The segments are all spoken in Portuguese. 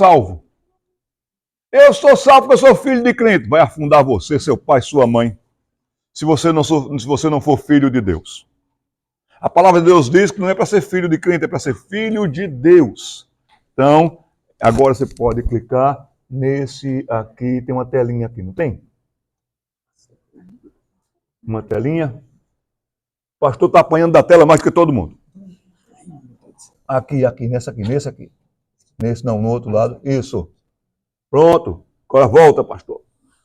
salvo. Eu sou salvo porque eu sou filho de crente. Vai afundar você, seu pai, sua mãe, se você não for filho de Deus. A palavra de Deus diz que não é para ser filho de crente, é para ser filho de Deus. Então, agora você pode clicar nesse aqui, tem uma telinha aqui, não tem? Uma telinha. O pastor está apanhando da tela mais que todo mundo. Aqui, nesse aqui. Nesse não, no outro lado. Isso. Pronto. Agora volta, pastor.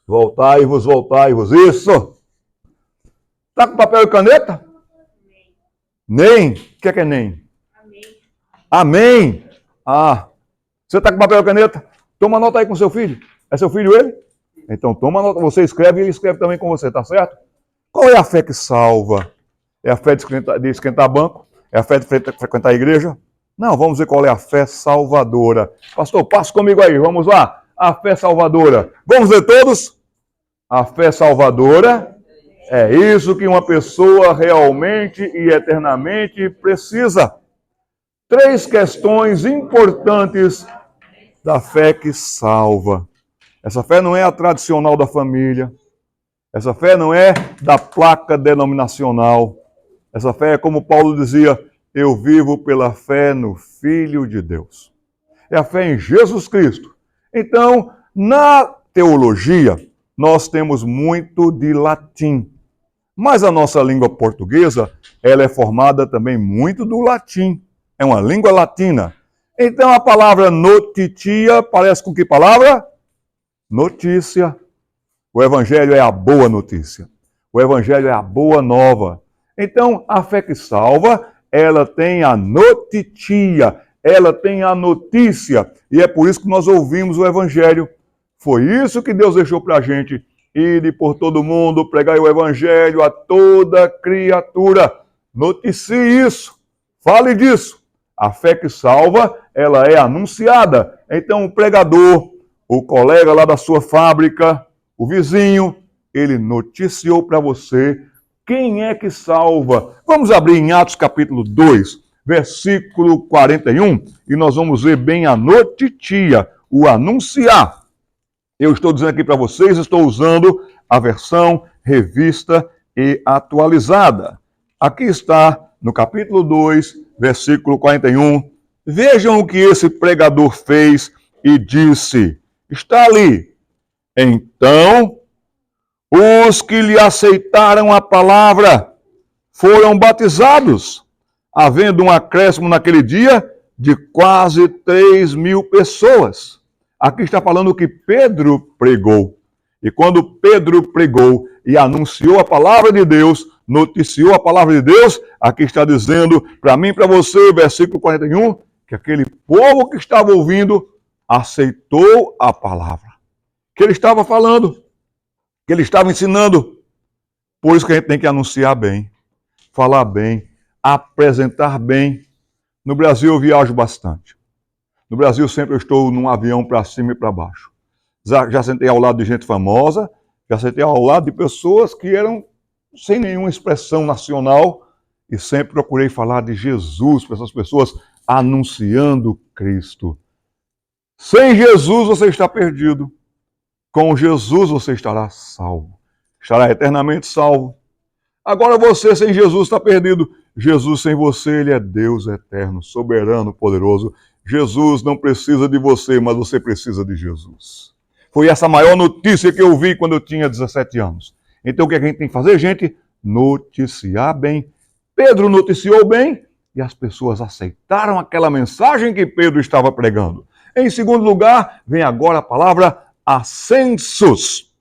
Voltai-vos. Isso. Está com papel e caneta? Nem? O que é nem? Amém. Ah. Você está com papel e caneta? Toma nota aí com seu filho. É seu filho ele? Então toma nota. Você escreve e ele escreve também com você, tá certo? Qual é a fé que salva? É a fé de esquentar banco? É a fé de frequentar a igreja? Não, vamos ver qual é a fé salvadora. Pastor, passa comigo aí, vamos lá. A fé salvadora. Vamos ver todos? A fé salvadora é isso que uma pessoa realmente e eternamente precisa. 3 questões importantes da fé que salva. Essa fé não é a tradicional da família. Essa fé não é da placa denominacional. Essa fé é como Paulo dizia, eu vivo pela fé no Filho de Deus. É a fé em Jesus Cristo. Então, na teologia, nós temos muito de latim. Mas a nossa língua portuguesa, ela é formada também muito do latim. É uma língua latina. Então, a palavra notitia parece com que palavra? Notícia. O Evangelho é a boa notícia. O Evangelho é a boa nova. Então, a fé que salva, ela tem a notitia, ela tem a notícia. E é por isso que nós ouvimos o Evangelho. Foi isso que Deus deixou para a gente. Ir por todo mundo, pregar o Evangelho a toda criatura. Noticie isso. Fale disso. A fé que salva, ela é anunciada. Então, o pregador, o colega lá da sua fábrica, o vizinho, ele noticiou para você quem é que salva. Vamos abrir em Atos capítulo 2, versículo 41, e nós vamos ver bem a notitia, o anunciar. Eu estou dizendo aqui para vocês, estou usando a versão revista e atualizada. Aqui está, no capítulo 2, versículo 41. Vejam o que esse pregador fez e disse. Está ali. Então, os que lhe aceitaram a palavra foram batizados, havendo um acréscimo naquele dia de quase 3.000 pessoas. Aqui está falando que Pedro pregou. E quando Pedro pregou e anunciou a palavra de Deus, noticiou a palavra de Deus, aqui está dizendo para mim e para você, versículo 41, que aquele povo que estava ouvindo aceitou a palavra. Que ele estava falando, que ele estava ensinando. Por isso que a gente tem que anunciar bem, falar bem, apresentar bem. No Brasil eu viajo bastante. No Brasil sempre eu estou num avião para cima e para baixo. Já sentei ao lado de gente famosa, já sentei ao lado de pessoas que eram sem nenhuma expressão nacional e sempre procurei falar de Jesus para essas pessoas, anunciando Cristo. Sem Jesus você está perdido. Com Jesus você estará salvo. Estará eternamente salvo. Agora você sem Jesus está perdido. Jesus sem você, ele é Deus eterno, soberano, poderoso. Jesus não precisa de você, mas você precisa de Jesus. Foi essa a maior notícia que eu vi quando eu tinha 17 anos. Então o que a gente tem que fazer, gente? Noticiar bem. Pedro noticiou bem e as pessoas aceitaram aquela mensagem que Pedro estava pregando. Em segundo lugar, vem agora a palavra ascensus.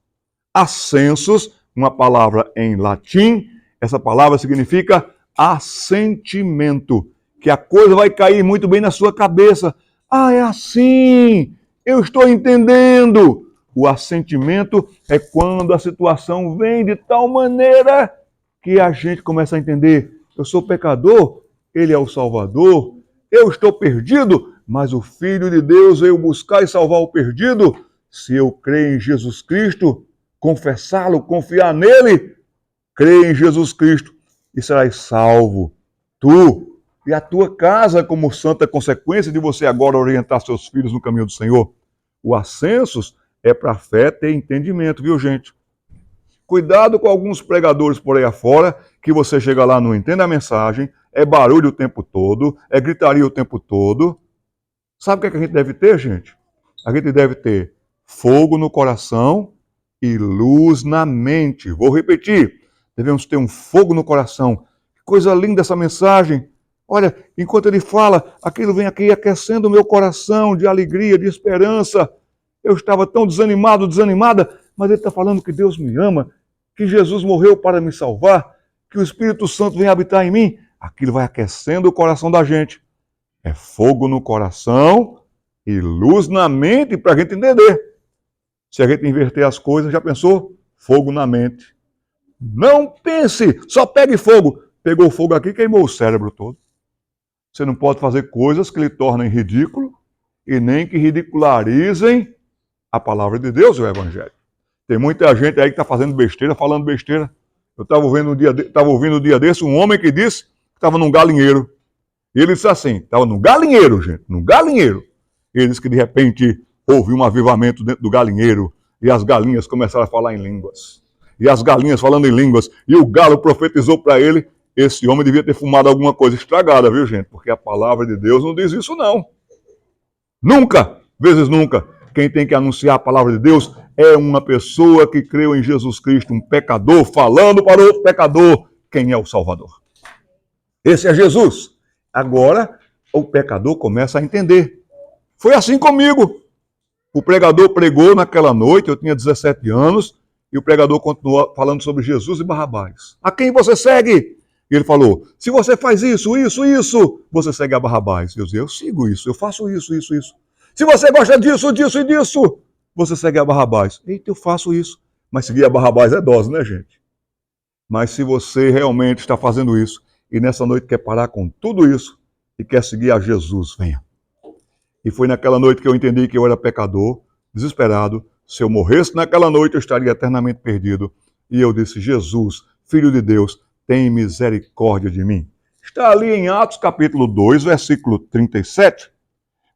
Ascensus, uma palavra em latim, essa palavra significa assentimento, que a coisa vai cair muito bem na sua cabeça. Ah, é assim, eu estou entendendo. O assentimento é quando a situação vem de tal maneira que a gente começa a entender. Eu sou pecador, ele é o Salvador, eu estou perdido, mas o Filho de Deus veio buscar e salvar o perdido. Se eu crer em Jesus Cristo, confessá-lo, confiar nele, crê em Jesus Cristo e serás salvo. Tu, E a tua casa, como santa consequência de você agora orientar seus filhos no caminho do Senhor. O ascensos é para a fé ter entendimento, viu, gente? Cuidado com alguns pregadores por aí afora, que você chega lá, não entende a mensagem, é barulho o tempo todo, é gritaria o tempo todo. Sabe o que é que a gente deve ter, gente? A gente deve ter fogo no coração e luz na mente. Vou repetir, devemos ter um fogo no coração. Que coisa linda essa mensagem. Olha, enquanto ele fala, aquilo vem aqui aquecendo o meu coração de alegria, de esperança. Eu estava tão desanimada, mas ele está falando que Deus me ama, que Jesus morreu para me salvar, que o Espírito Santo vem habitar em mim. Aquilo vai aquecendo o coração da gente. É fogo no coração e luz na mente para a gente entender. Se a gente inverter as coisas, já pensou? Fogo na mente. Não pense, só pegue fogo. Pegou fogo aqui, queimou o cérebro todo. Você não pode fazer coisas que lhe tornem ridículo e nem que ridicularizem a palavra de Deus e o Evangelho. Tem muita gente aí que está fazendo besteira, falando besteira. Eu estava ouvindo um dia desse um homem que disse que estava num galinheiro. E ele disse assim, estava num galinheiro, gente, num galinheiro. Ele disse que de repente houve um avivamento dentro do galinheiro e as galinhas começaram a falar em línguas. E as galinhas falando em línguas. E o galo profetizou para ele. Esse homem devia ter fumado alguma coisa estragada, viu, gente? Porque a palavra de Deus não diz isso, não. Nunca, vezes nunca. Quem tem que anunciar a palavra de Deus é uma pessoa que creu em Jesus Cristo, um pecador, falando para outro pecador quem é o Salvador. Esse é Jesus. Agora, o pecador começa a entender. Foi assim comigo. O pregador pregou naquela noite, eu tinha 17 anos, e o pregador continuou falando sobre Jesus e Barrabás. A quem você segue? E ele falou, se você faz isso, você segue a Barrabás. Eu disse, eu sigo isso, eu faço isso. Se você gosta disso e disso, você segue a Barrabás. Eita, eu faço isso. Mas seguir a Barrabás é dose, né, gente? Mas se você realmente está fazendo isso, e nessa noite quer parar com tudo isso, e quer seguir a Jesus, venha. E foi naquela noite que eu entendi que eu era pecador, desesperado. Se eu morresse naquela noite, eu estaria eternamente perdido. E eu disse, Jesus, Filho de Deus, tem misericórdia de mim. Está ali em Atos capítulo 2, versículo 37.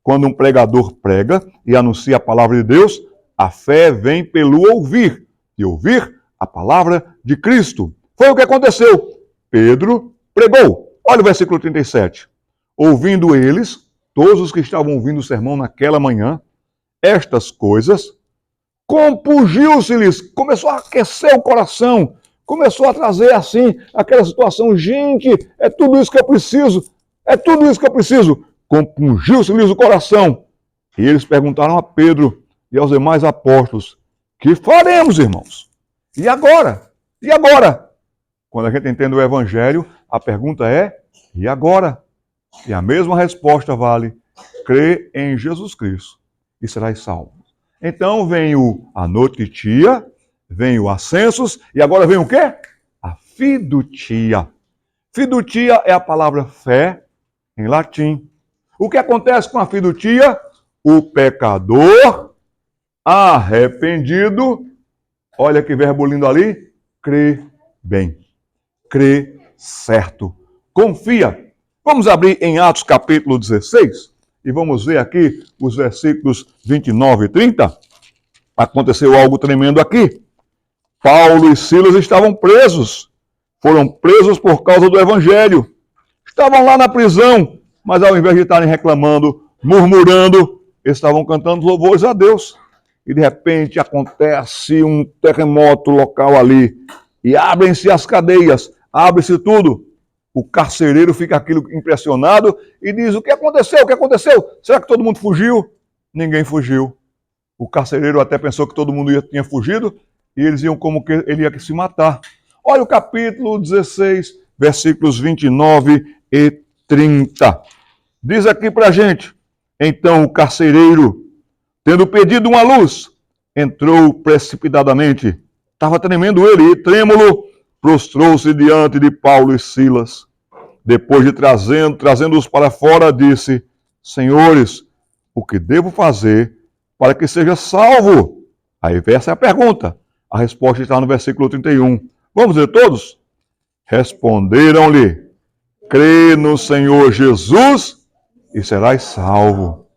Quando um pregador prega e anuncia a palavra de Deus, a fé vem pelo ouvir, e ouvir a palavra de Cristo. Foi o que aconteceu. Pedro pregou. Olha o versículo 37. Ouvindo eles, todos os que estavam ouvindo o sermão naquela manhã, estas coisas, compungiu-se-lhes, começou a aquecer o coração, começou a trazer assim, aquela situação, gente, é tudo isso que eu preciso, compungiu-se-lhes o coração. E eles perguntaram a Pedro e aos demais apóstolos, que faremos, irmãos? E agora? E agora? Quando a gente entende o Evangelho, a pergunta é, e agora? E a mesma resposta vale, crê em Jesus Cristo e serás salvo. Então vem a notitia, vem o ascensos, e agora vem o quê? A fiducia. Fiducia é a palavra fé em latim. O que acontece com a fiducia? O pecador arrependido, olha que verbo lindo ali, crê bem, crê certo, confia. Vamos abrir em Atos capítulo 16 e vamos ver aqui os versículos 29 e 30. Aconteceu algo tremendo aqui. Paulo e Silas estavam presos. Foram presos por causa do Evangelho. Estavam lá na prisão, mas ao invés de estarem reclamando, murmurando, eles estavam cantando louvores a Deus. E de repente acontece um terremoto local ali. E abrem-se as cadeias, abre-se tudo. O carcereiro fica aquilo impressionado e diz, o que aconteceu? Será que todo mundo fugiu? Ninguém fugiu. O carcereiro até pensou que todo mundo tinha fugido e eles iam como que ele ia se matar. Olha o capítulo 16, versículos 29 e 30. Diz aqui pra gente, então o carcereiro, tendo pedido uma luz, entrou precipitadamente. Estava tremendo ele, e trêmulo, prostrou-se diante de Paulo e Silas. Depois de trazendo-os para fora, disse, senhores, o que devo fazer para que seja salvo? Aí essa é a pergunta. A resposta está no versículo 31. Vamos ler todos? Responderam-lhe, Crê no Senhor Jesus e serás salvo,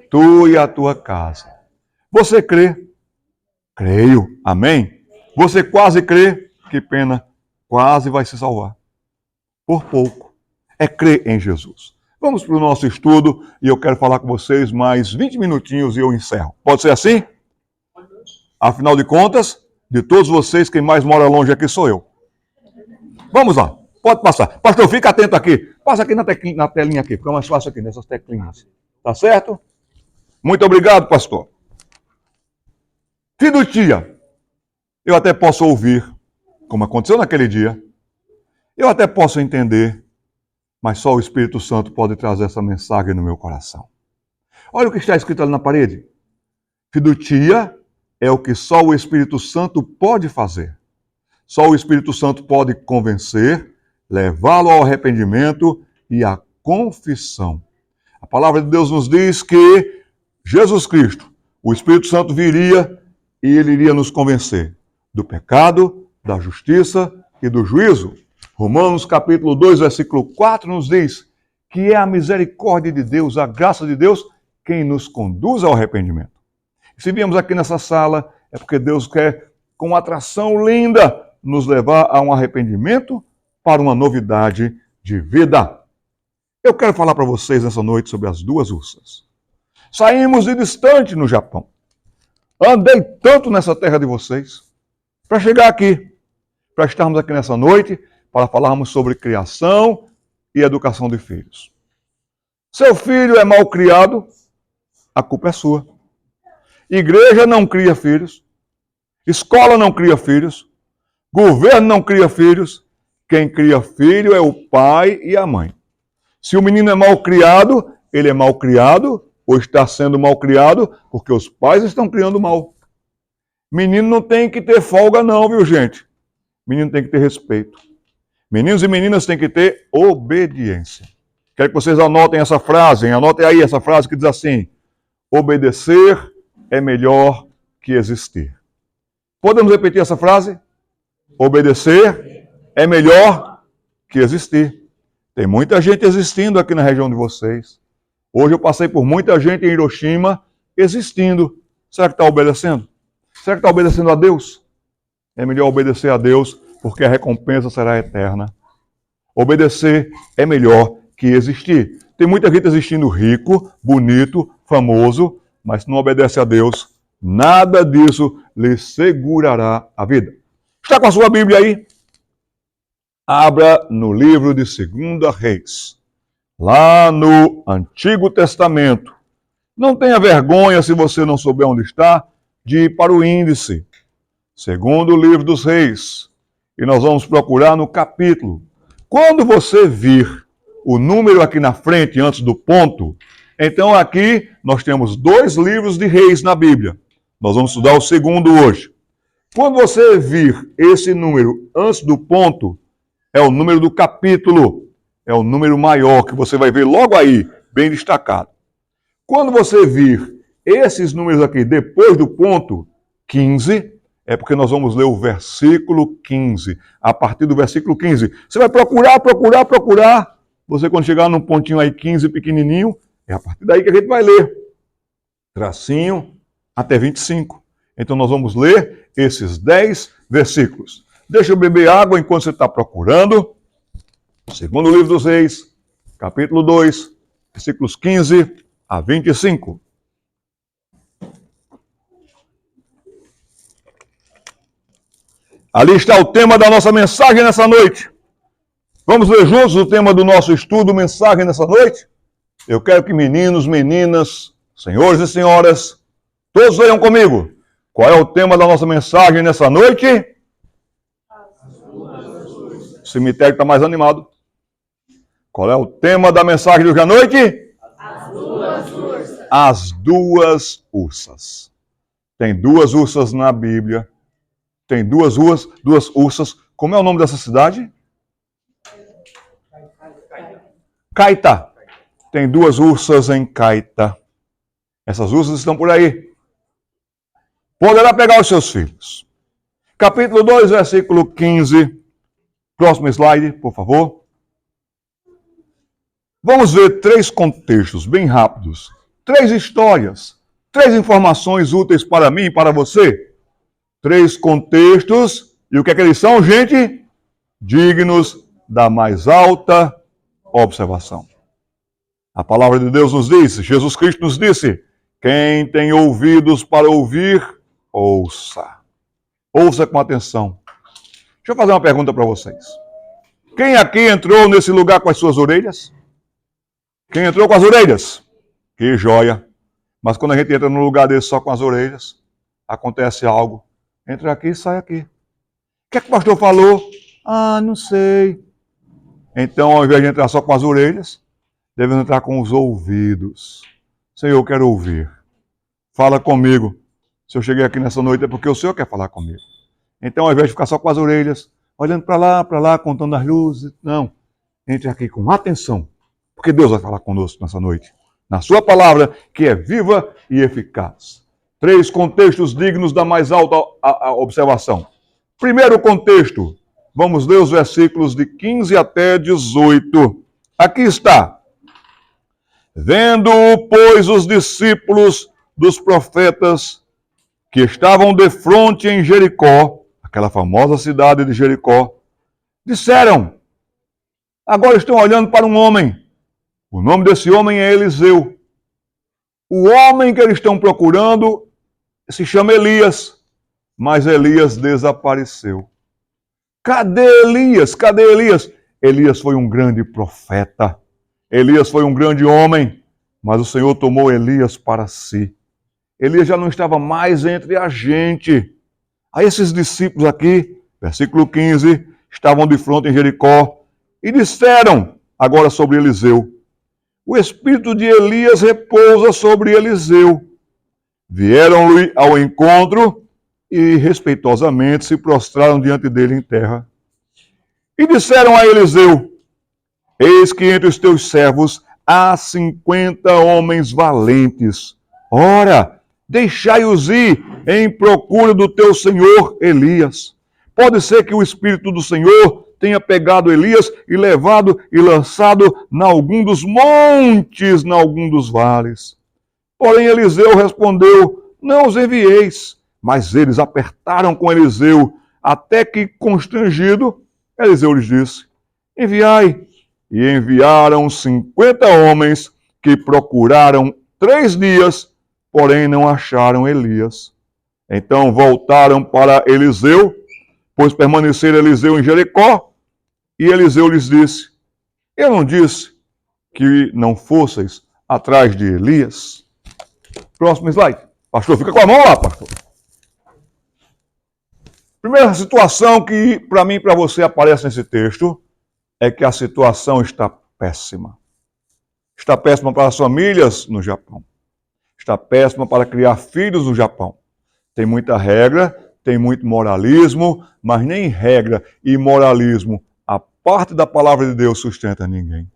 tu e a tua casa. Você crê? Creio. Amém? Você quase crê? Que pena. Quase vai se salvar. Por pouco. É crer em Jesus. Vamos para o nosso estudo e eu quero falar com vocês mais 20 minutinhos e eu encerro. Pode ser assim? Afinal de contas, de todos vocês, quem mais mora longe aqui sou eu. Vamos lá. Pode passar. Pastor, fica atento aqui. Passa aqui na telinha aqui. Fica mais fácil aqui, nessas teclinhas. Tá certo? Muito obrigado, pastor. Fiducia. Eu até posso ouvir, como aconteceu naquele dia. Eu até posso entender, mas só o Espírito Santo pode trazer essa mensagem no meu coração. Olha o que está escrito ali na parede. Fiducia é o que só o Espírito Santo pode fazer. Só o Espírito Santo pode convencer, levá-lo ao arrependimento e à confissão. A palavra de Deus nos diz que Jesus Cristo, o Espírito Santo viria e ele iria nos convencer do pecado, da justiça e do juízo. Romanos capítulo 2, versículo 4 nos diz que é a misericórdia de Deus, a graça de Deus, quem nos conduz ao arrependimento. E se viemos aqui nessa sala, é porque Deus quer, com uma atração linda, nos levar a um arrependimento para uma novidade de vida. Eu quero falar para vocês nessa noite sobre as duas ursas. Saímos de distante no Japão. Andei tanto nessa terra de vocês para chegar aqui, para estarmos aqui nessa noite, para falarmos sobre criação e educação de filhos. Seu filho é mal criado, a culpa é sua. Igreja não cria filhos, escola não cria filhos, governo não cria filhos, quem cria filho é o pai e a mãe. Se o menino é mal criado, ele é mal criado ou está sendo mal criado porque os pais estão criando mal. Menino não tem que ter folga não, viu gente? Menino tem que ter respeito. Meninos e meninas têm que ter obediência. Quero que vocês anotem essa frase, anotem aí essa frase que diz assim: obedecer é melhor que existir. Podemos repetir essa frase? Obedecer é melhor que existir. Tem muita gente existindo aqui na região de vocês. Hoje eu passei por muita gente em Hiroshima existindo. Será que está obedecendo? Será que está obedecendo a Deus? É melhor obedecer a Deus, porque a recompensa será eterna. Obedecer é melhor que existir. Tem muita gente existindo rico, bonito, famoso, mas se não obedece a Deus, nada disso lhe segurará a vida. Está com a sua Bíblia aí? Abra no livro de 2 Reis, lá no Antigo Testamento. Não tenha vergonha, se você não souber onde está, de ir para o índice. Segundo livro dos Reis. E nós vamos procurar no capítulo. Quando você vir o número aqui na frente, antes do ponto, então aqui nós temos 2 livros de Reis na Bíblia. Nós vamos estudar o segundo hoje. Quando você vir esse número antes do ponto, é o número do capítulo. É o número maior que você vai ver logo aí, bem destacado. Quando você vir esses números aqui depois do ponto 15, é porque nós vamos ler o versículo 15. A partir do versículo 15. Você vai procurar. Você, quando chegar num pontinho aí 15 pequenininho, é a partir daí que a gente vai ler. Tracinho até 25. Então nós vamos ler esses 10 versículos. Deixa eu beber água enquanto você está procurando. Segundo livro dos Reis, capítulo 2, versículos 15 a 25. Ali está o tema da nossa mensagem nessa noite. Vamos ler juntos o tema do nosso estudo, mensagem nessa noite? Eu quero que meninos, meninas, senhores e senhoras, todos leiam comigo. Qual é o tema da nossa mensagem nessa noite? O cemitério está mais animado. Qual é o tema da mensagem de hoje à noite? As duas ursas. As duas ursas. Tem 2 ursas na Bíblia. Tem duas ursas. Como é o nome dessa cidade? Caetá. Tem 2 ursas em Caetá. Essas ursas estão por aí. Poderá pegar os seus filhos. Capítulo 2, versículo 15. Próximo slide, por favor. Vamos ver 3 contextos bem rápidos, 3 histórias, 3 informações úteis para mim e para você. 3 contextos, e o que é que eles são, gente? Dignos da mais alta observação. A palavra de Deus nos diz, Jesus Cristo nos disse, quem tem ouvidos para ouvir, ouça. Ouça com atenção. Deixa eu fazer uma pergunta para vocês. Quem aqui entrou nesse lugar com as suas orelhas? Quem entrou com as orelhas? Que joia. Mas quando a gente entra num lugar desse só com as orelhas, acontece algo. Entra aqui e sai aqui. O que é que o pastor falou? Ah, não sei. Então, ao invés de entrar só com as orelhas, devemos entrar com os ouvidos. Senhor, eu quero ouvir. Fala comigo. Se eu cheguei aqui nessa noite é porque o Senhor quer falar comigo. Então, ao invés de ficar só com as orelhas, olhando para lá, contando as luzes, não. Entre aqui com atenção, porque Deus vai falar conosco nessa noite. Na sua palavra, que é viva e eficaz. 3 contextos dignos da mais alta observação. Primeiro contexto, vamos ler os versículos de 15 até 18. Aqui está. Vendo, pois, os discípulos dos profetas que estavam de frente em Jericó, aquela famosa cidade de Jericó, disseram, agora estão olhando para um homem. O nome desse homem é Eliseu. O homem que eles estão procurando se chama Elias, mas Elias desapareceu. Cadê Elias? Cadê Elias? Elias foi um grande profeta. Elias foi um grande homem, mas o Senhor tomou Elias para si. Elias já não estava mais entre a gente. Aí esses discípulos aqui, versículo 15, estavam de frente em Jericó e disseram agora sobre Eliseu, o espírito de Elias repousa sobre Eliseu. Vieram-lhe ao encontro e respeitosamente se prostraram diante dele em terra. E disseram a Eliseu, eis que entre os teus servos há 50 homens valentes. Ora, deixai-os ir em procura do teu senhor Elias. Pode ser que o Espírito do Senhor tenha pegado Elias e levado e lançado em algum dos montes, em algum dos vales. Porém Eliseu respondeu, não os envieis. Mas eles apertaram com Eliseu, até que, constrangido, Eliseu lhes disse, enviai. E enviaram 50 homens que procuraram 3 dias, porém não acharam Elias. Então voltaram para Eliseu, pois permaneceram Eliseu em Jericó, e Eliseu lhes disse, eu não disse que não fosseis atrás de Elias? Próximo slide. Pastor, fica com a mão lá, pastor. Primeira situação que para mim e para você aparece nesse texto é que a situação está péssima. Está péssima para as famílias no Japão. Está péssima para criar filhos no Japão. Tem muita regra, tem muito moralismo, mas nem regra e moralismo, a parte da palavra de Deus sustenta ninguém.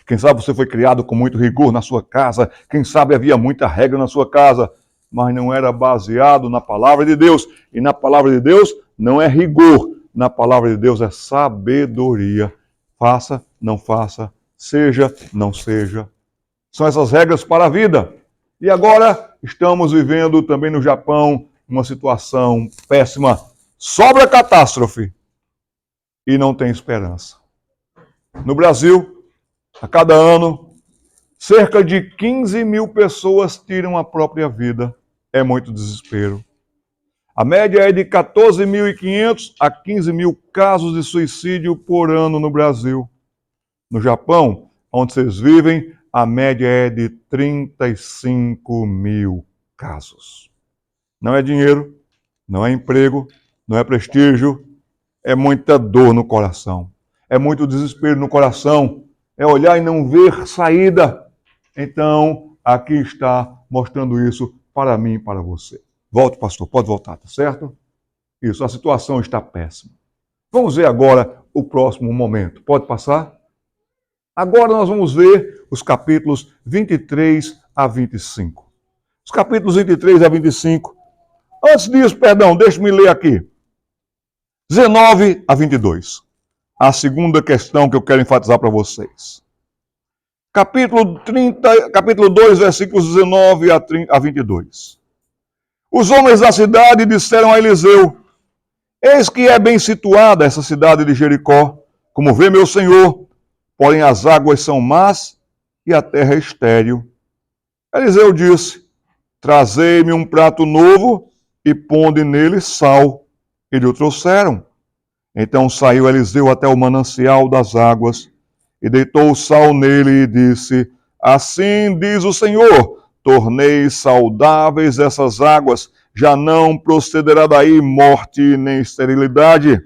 Quem sabe você foi criado com muito rigor na sua casa, quem sabe havia muita regra na sua casa, mas não era baseado na palavra de Deus. E na palavra de Deus não é rigor, na palavra de Deus é sabedoria. Faça, não faça, seja, não seja. São essas regras para a vida. E agora estamos vivendo também no Japão uma situação péssima. Sobra catástrofe e não tem esperança. No Brasil, a cada ano, cerca de 15 mil pessoas tiram a própria vida. É muito desespero. A média é de 14.500 a 15 mil casos de suicídio por ano no Brasil. No Japão, onde vocês vivem, a média é de 35 mil casos. Não é dinheiro, não é emprego, não é prestígio, é muita dor no coração. É muito desespero no coração, é olhar e não ver saída. Então, aqui está mostrando isso para mim e para você. Volte, pastor, pode voltar, tá certo? Isso, a situação está péssima. Vamos ver agora o próximo momento. Pode passar? Agora nós vamos ver os capítulos 23 a 25. Os capítulos 23 a 25. Antes disso, perdão, deixe-me ler aqui. 19 a 22. A segunda questão que eu quero enfatizar para vocês. capítulo 2, versículos 19 a 22. Os homens da cidade disseram a Eliseu: eis que é bem situada essa cidade de Jericó, como vê meu senhor, porém as águas são más e a terra é estéril. Eliseu disse: trazei-me um prato novo e ponde nele sal. E lhe o trouxeram. Então saiu Eliseu até o manancial das águas e deitou o sal nele e disse: assim diz o Senhor, tornei saudáveis essas águas, já não procederá daí morte nem esterilidade.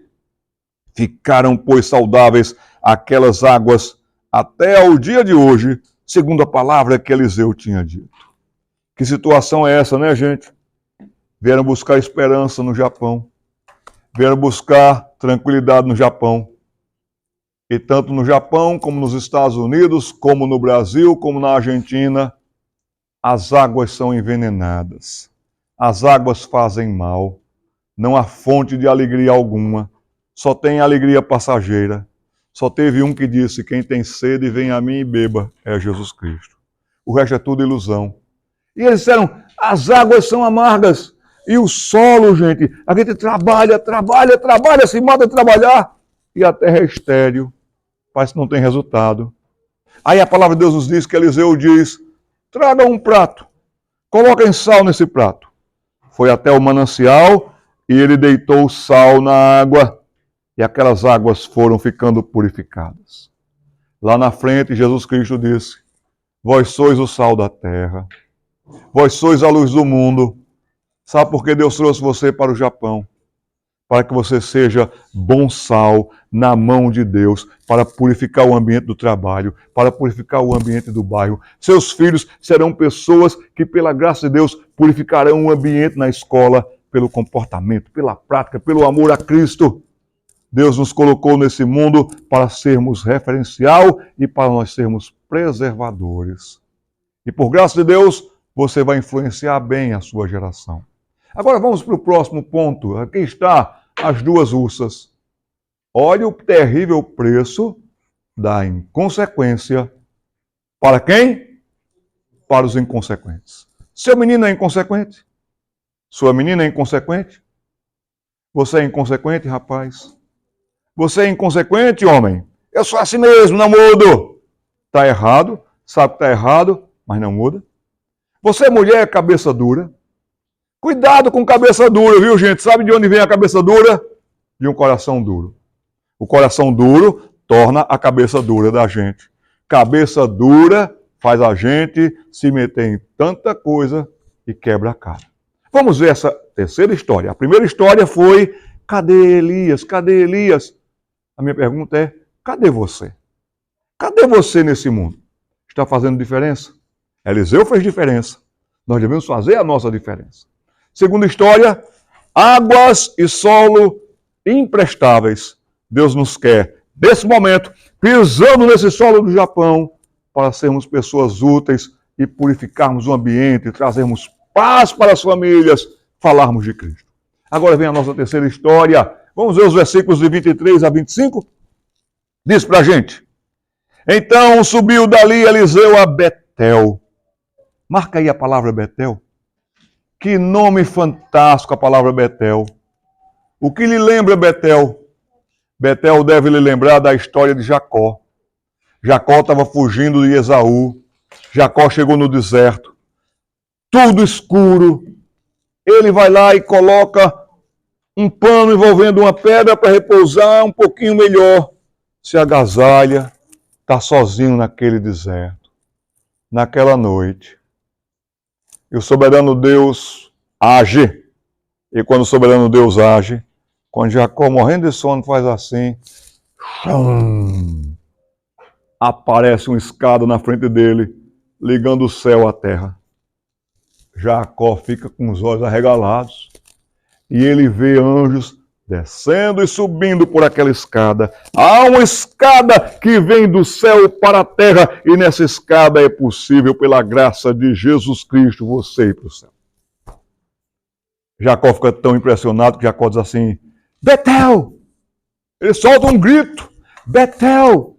Ficaram, pois, saudáveis aquelas águas até ao dia de hoje, segundo a palavra que Eliseu tinha dito. Que situação é essa, né, gente? Vieram buscar esperança no Japão. Vieram buscar tranquilidade no Japão. E tanto no Japão, como nos Estados Unidos, como no Brasil, como na Argentina, as águas são envenenadas. As águas fazem mal. Não há fonte de alegria alguma. Só tem alegria passageira. Só teve um que disse: quem tem sede, vem a mim e beba. É Jesus Cristo. O resto é tudo ilusão. E eles disseram: as águas são amargas. E o solo, gente, a gente trabalha, se mata a trabalhar. E a terra é estéril. Parece que não tem resultado. Aí a palavra de Deus nos diz que Eliseu diz: traga um prato. Coloquem sal nesse prato. Foi até o manancial e ele deitou o sal na água. E aquelas águas foram ficando purificadas. Lá na frente, Jesus Cristo disse: vós sois o sal da terra. Vós sois a luz do mundo. Sabe por que Deus trouxe você para o Japão? Para que você seja bom sal na mão de Deus, para purificar o ambiente do trabalho, para purificar o ambiente do bairro. Seus filhos serão pessoas que, pela graça de Deus, purificarão o ambiente na escola, pelo comportamento, pela prática, pelo amor a Cristo. Deus nos colocou nesse mundo para sermos referencial e para nós sermos preservadores. E por graça de Deus, você vai influenciar bem a sua geração. Agora vamos para o próximo ponto. Aqui está as duas ursas. Olha o terrível preço da inconsequência. Para quem? Para os inconsequentes. Seu menino é inconsequente? Sua menina é inconsequente? Você é inconsequente, rapaz? Você é inconsequente, homem? Eu sou assim mesmo, não mudo. Está errado, sabe que está errado, mas não muda. Você é mulher, cabeça dura. Cuidado com cabeça dura, viu, gente? Sabe de onde vem a cabeça dura? De um coração duro. O coração duro torna a cabeça dura da gente. Cabeça dura faz a gente se meter em tanta coisa e quebra a cara. Vamos ver essa terceira história. A primeira história foi: cadê Elias? Cadê Elias? A minha pergunta é: cadê você? Cadê você nesse mundo? Está fazendo diferença? Eliseu fez diferença. Nós devemos fazer a nossa diferença. Segunda história: águas e solo imprestáveis. Deus nos quer, nesse momento, pisando nesse solo do Japão, para sermos pessoas úteis e purificarmos o ambiente, trazermos paz para as famílias, falarmos de Cristo. Agora vem a nossa terceira história. Vamos ver os versículos de 23 a 25? Diz para a gente: então subiu dali Eliseu a Betel. Marca aí a palavra Betel. Que nome fantástico a palavra Betel. O que lhe lembra Betel? Betel deve lhe lembrar da história de Jacó. Jacó estava fugindo de Esaú. Jacó chegou no deserto. Tudo escuro. Ele vai lá e coloca um pano envolvendo uma pedra para repousar um pouquinho melhor. Se agasalha, está sozinho naquele deserto. Naquela noite. E o soberano Deus age. E quando o soberano Deus age, quando Jacó, morrendo de sono, faz assim, aparece uma escada na frente dele, ligando o céu à terra. Jacó fica com os olhos arregalados e ele vê anjos descendo e subindo por aquela escada. Há uma escada que vem do céu para a terra e nessa escada é possível, pela graça de Jesus Cristo, você ir para o céu. Jacó fica tão impressionado que Jacó diz assim: Betel! Ele solta um grito: Betel!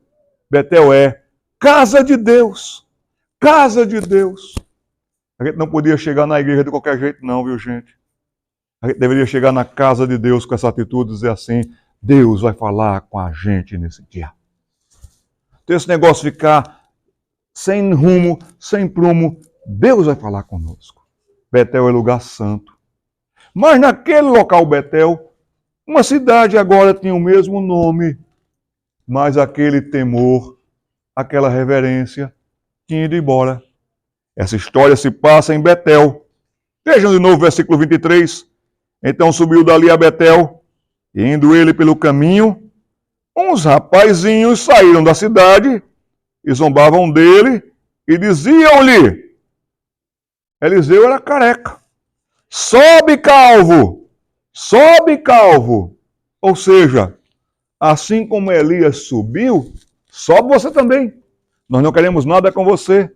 Betel é Casa de Deus. Casa de Deus. A gente não podia chegar na igreja de qualquer jeito, não, viu, gente? A gente deveria chegar na casa de Deus com essa atitude e dizer assim: Deus vai falar com a gente nesse dia. Então, esse negócio de ficar sem rumo, sem prumo, Deus vai falar conosco. Betel é lugar santo. Mas naquele local, Betel, uma cidade agora tinha o mesmo nome, mas aquele temor, aquela reverência, tinha ido embora. Essa história se passa em Betel. Vejam de novo o versículo 23. Então subiu dali a Betel, e indo ele pelo caminho, uns rapazinhos saíram da cidade e zombavam dele e diziam-lhe: Eliseu era careca. Sobe, calvo! Sobe, calvo! Ou seja, assim como Elias subiu, sobe você também. Nós não queremos nada com você.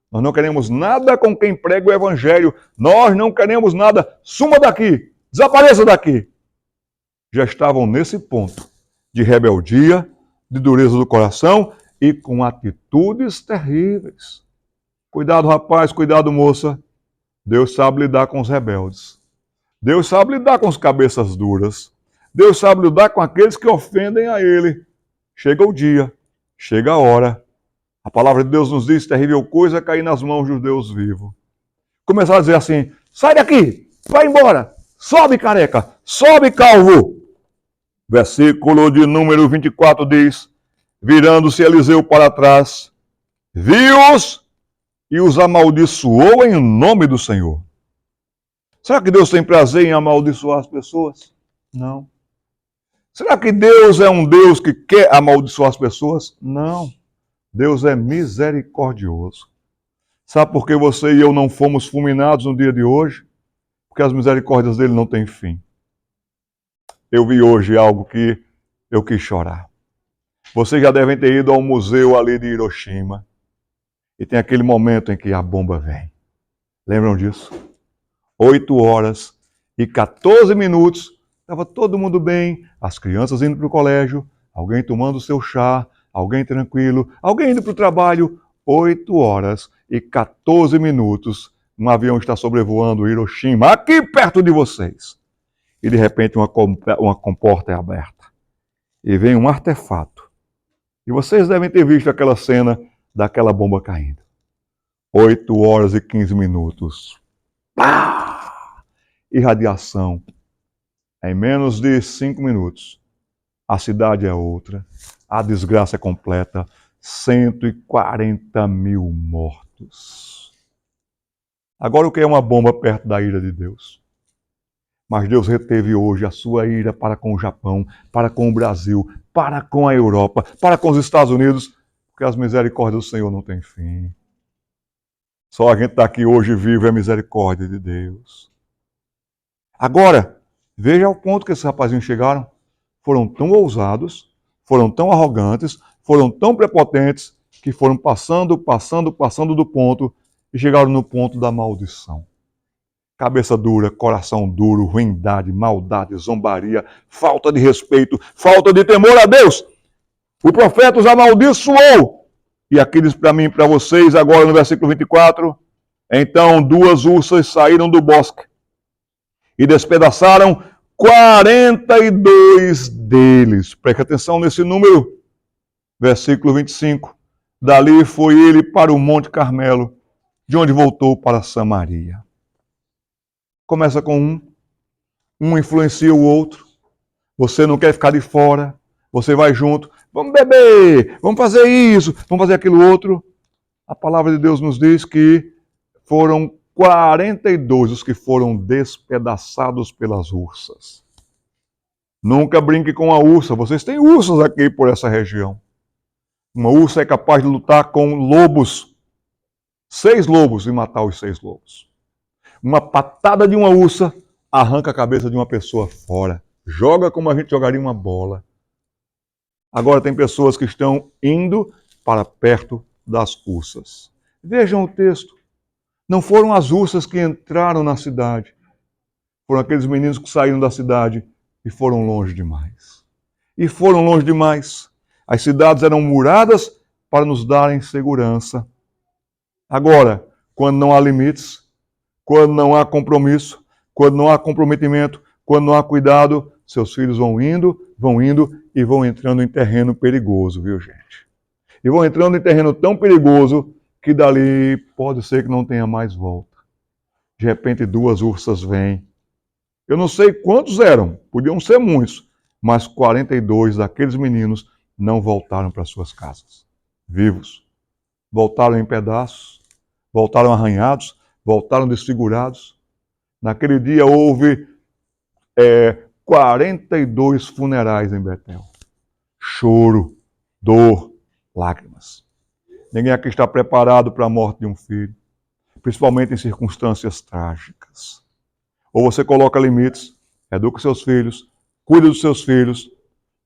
Nós não queremos nada com quem prega o evangelho. Nós não queremos nada. Suma daqui. Desapareça daqui. Já estavam nesse ponto de rebeldia, de dureza do coração e com atitudes terríveis. Cuidado, rapaz, cuidado, moça. Deus sabe lidar com os rebeldes. Deus sabe lidar com os cabeças duras. Deus sabe lidar com aqueles que ofendem a Ele. Chega o dia, chega a hora. A palavra de Deus nos diz: terrível coisa é cair nas mãos de Deus vivo. Começar a dizer assim: sai daqui, vai embora. Sobe, careca, sobe, calvo. Versículo de número 24 diz: virando-se Eliseu para trás, viu-os e os amaldiçoou em nome do Senhor. Será que Deus tem prazer em amaldiçoar as pessoas? Não. Será que Deus é um Deus que quer amaldiçoar as pessoas? Não. Deus é misericordioso. Sabe por que você e eu não fomos fulminados no dia de hoje? Porque as misericórdias dele não têm fim. Eu vi hoje algo que eu quis chorar. Vocês já devem ter ido ao museu ali de Hiroshima. E tem aquele momento em que a bomba vem. Lembram disso? 8h14. Estava todo mundo bem, as crianças indo para o colégio, alguém tomando o seu chá, alguém tranquilo, alguém indo para o trabalho. 8h14. Um avião está sobrevoando Hiroshima, aqui perto de vocês. E de repente uma comporta é aberta. E vem um artefato. E vocês devem ter visto aquela cena daquela bomba caindo. 8h15. Pá! Irradiação. Em menos de 5 minutos, a cidade é outra. A desgraça é completa. 140 mil mortos. Agora, o que é uma bomba perto da ira de Deus? Mas Deus reteve hoje a sua ira para com o Japão, para com o Brasil, para com a Europa, para com os Estados Unidos, porque as misericórdias do Senhor não têm fim. Só a gente está aqui hoje vivo é a misericórdia de Deus. Agora, veja o ponto que esses rapazinhos chegaram. Foram tão ousados, foram tão arrogantes, foram tão prepotentes, que foram passando do ponto e chegaram no ponto da maldição. Cabeça dura, coração duro, ruindade, maldade, zombaria, falta de respeito, falta de temor a Deus. O profeta os amaldiçoou. E aqui diz para mim e para vocês, agora no versículo 24, então 2 ursas saíram do bosque e despedaçaram 42 deles. Preste atenção nesse número. Versículo 25. Dali foi ele para o Monte Carmelo, de onde voltou para Samaria. Começa com um influencia o outro. Você não quer ficar de fora, você vai junto. Vamos beber, vamos fazer isso, vamos fazer aquilo outro. A palavra de Deus nos diz que foram 42 os que foram despedaçados pelas ursas. Nunca brinque com a ursa. Vocês têm ursas aqui por essa região. Uma ursa é capaz de lutar com lobos. 6 lobos e matar os 6 lobos. Uma patada de uma ursa arranca a cabeça de uma pessoa fora. Joga como a gente jogaria uma bola. Agora tem pessoas que estão indo para perto das ursas. Vejam o texto. Não foram as ursas que entraram na cidade. Foram aqueles meninos que saíram da cidade e foram longe demais. E foram longe demais. As cidades eram muradas para nos darem segurança. Agora, quando não há limites, quando não há compromisso, quando não há comprometimento, quando não há cuidado, seus filhos vão indo e vão entrando em terreno perigoso, viu, gente? E vão entrando em terreno tão perigoso que dali pode ser que não tenha mais volta. De repente, 2 ursas vêm. Eu não sei quantos eram, podiam ser muitos, mas 42 daqueles meninos não voltaram para suas casas, vivos. Voltaram em pedaços, voltaram arranhados, voltaram desfigurados. Naquele dia houve 42 funerais em Betel. Choro, dor, lágrimas. Ninguém aqui está preparado para a morte de um filho, principalmente em circunstâncias trágicas. Ou você coloca limites, educa seus filhos, cuida dos seus filhos,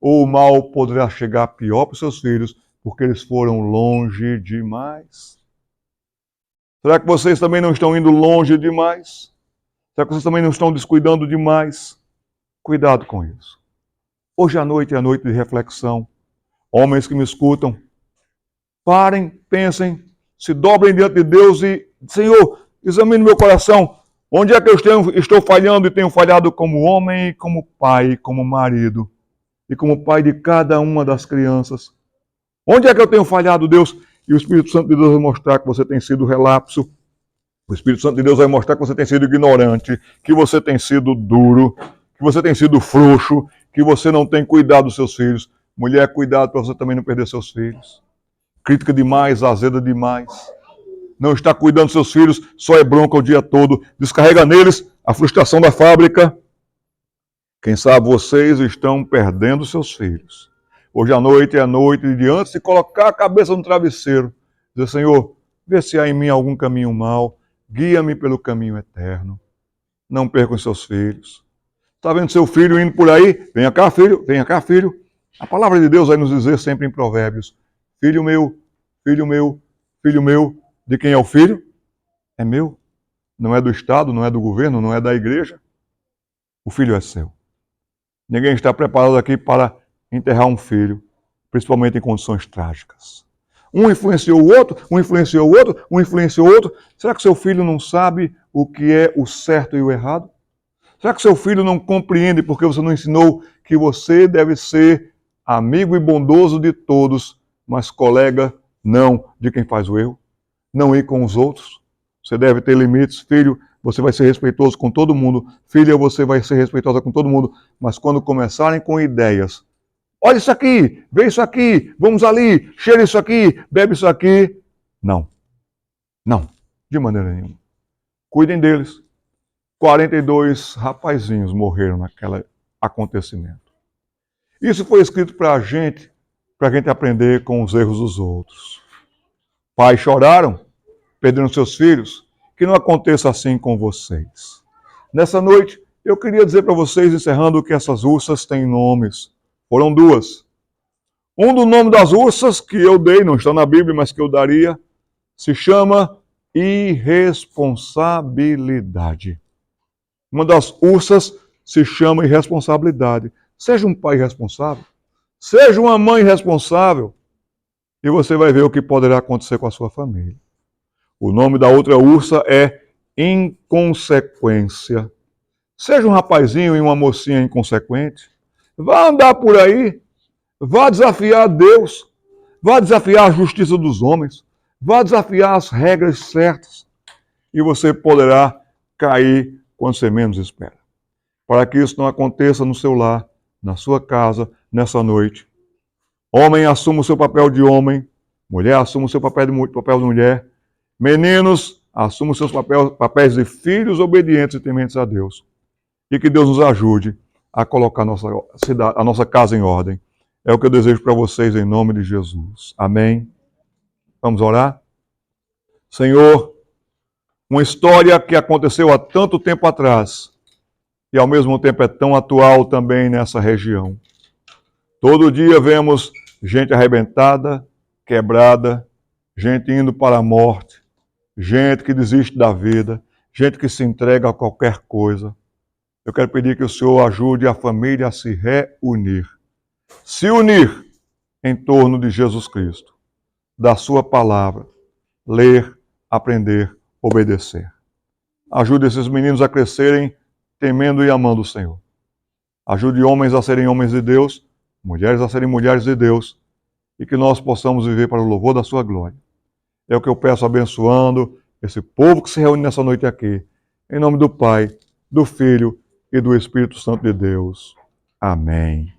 ou o mal poderá chegar pior para os seus filhos, porque eles foram longe demais. Será que vocês também não estão indo longe demais? Será que vocês também não estão descuidando demais? Cuidado com isso. Hoje à noite é a noite de reflexão. Homens que me escutam, parem, pensem, se dobrem diante de Deus e, Senhor, examine meu coração. Onde é que eu estou falhando e tenho falhado como homem, como pai, como marido e como pai de cada uma das crianças? Onde é que eu tenho falhado, Deus? E o Espírito Santo de Deus vai mostrar que você tem sido relapso. O Espírito Santo de Deus vai mostrar que você tem sido ignorante, que você tem sido duro, que você tem sido frouxo, que você não tem cuidado dos seus filhos. Mulher, cuidado para você também não perder seus filhos. Crítica demais, azeda demais. Não está cuidando dos seus filhos, só é bronca o dia todo. Descarrega neles a frustração da fábrica. Quem sabe vocês estão perdendo seus filhos. Hoje à noite é a noite de antes de colocar a cabeça no travesseiro. Dizer, Senhor, vê se há em mim algum caminho mau. Guia-me pelo caminho eterno. Não percam seus filhos. Está vendo seu filho indo por aí? Venha cá, filho. Venha cá, filho. A palavra de Deus vai nos dizer sempre em Provérbios. Filho meu, filho meu, filho meu. De quem é o filho? É meu. Não é do Estado, não é do governo, não é da igreja. O filho é seu. Ninguém está preparado aqui para enterrar um filho, principalmente em condições trágicas. Um influenciou o outro, um influenciou o outro, um influenciou o outro. Será que seu filho não sabe o que é o certo e o errado? Será que seu filho não compreende porque você não ensinou que você deve ser amigo e bondoso de todos, mas colega não de quem faz o erro? Não ir com os outros. Você deve ter limites. Filho, você vai ser respeitoso com todo mundo. Filha, você vai ser respeitosa com todo mundo. Mas quando começarem com ideias, olha isso aqui, vê isso aqui, vamos ali, cheira isso aqui, bebe isso aqui. Não. Não. De maneira nenhuma. Cuidem deles. 42 rapazinhos morreram naquele acontecimento. Isso foi escrito para a gente aprender com os erros dos outros. Pais choraram, perderam seus filhos, que não aconteça assim com vocês. Nessa noite, eu queria dizer para vocês, encerrando, que essas ursas têm nomes. Foram 2. Um do nome das ursas que eu dei, não está na Bíblia, mas que eu daria, se chama irresponsabilidade. Uma das ursas se chama irresponsabilidade. Seja um pai irresponsável, seja uma mãe irresponsável, e você vai ver o que poderá acontecer com a sua família. O nome da outra ursa é inconsequência. Seja um rapazinho e uma mocinha inconsequente, vá andar por aí, vá desafiar Deus, vá desafiar a justiça dos homens, vá desafiar as regras certas, e você poderá cair quando você menos espera. Para que isso não aconteça no seu lar, na sua casa, nessa noite, homem, assuma o seu papel de homem, mulher, assuma o seu papel de mulher, meninos, assumam seus papéis de filhos obedientes e tementes a Deus. E que Deus nos ajude a colocar a nossa casa em ordem. É o que eu desejo para vocês em nome de Jesus. Amém? Vamos orar? Senhor, uma história que aconteceu há tanto tempo atrás e ao mesmo tempo é tão atual também nessa região. Todo dia vemos gente arrebentada, quebrada, gente indo para a morte, gente que desiste da vida, gente que se entrega a qualquer coisa. Eu quero pedir que o Senhor ajude a família a se reunir. Se unir em torno de Jesus Cristo. da sua palavra, ler, aprender, obedecer. Ajude esses meninos a crescerem temendo e amando o Senhor. Ajude homens a serem homens de Deus, mulheres a serem mulheres de Deus, e que nós possamos viver para o louvor da sua glória. É o que eu peço abençoando esse povo que se reúne nessa noite aqui. Em nome do Pai, do Filho e do Espírito Santo de Deus. Amém.